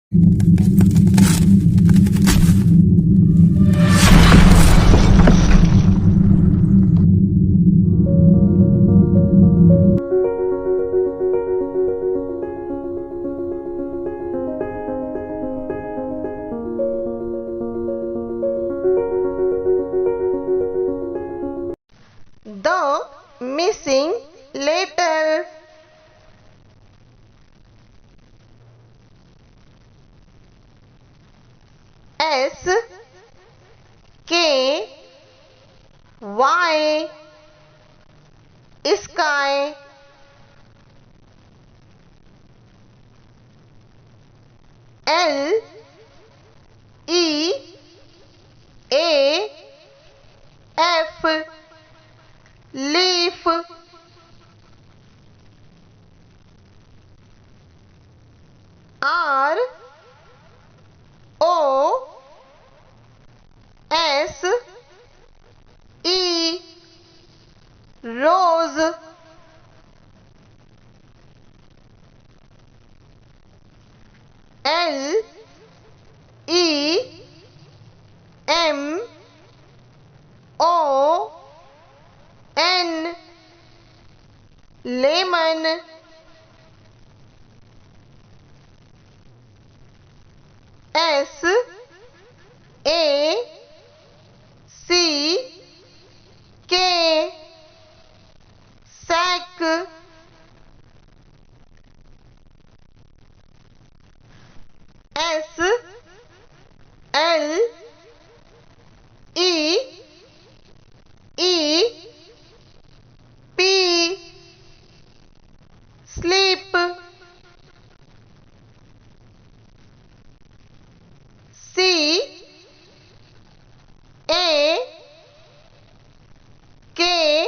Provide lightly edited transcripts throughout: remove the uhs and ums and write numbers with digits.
The missing letter. S K Y sky. L E A F leaf. R O S E rose. L E M O N lemon. S A C K sack. S L E E P sleep. C A K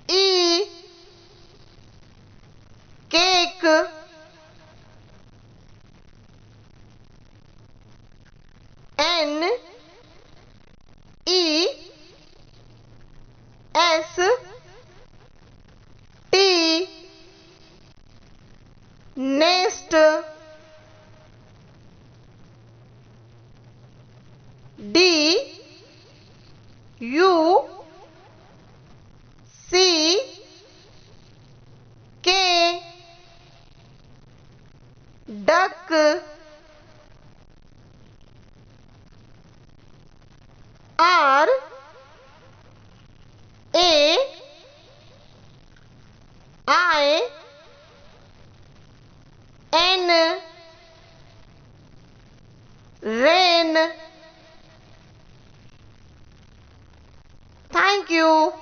E cake. N E S T nest. D U C K duck. R A I N rain. Thank you.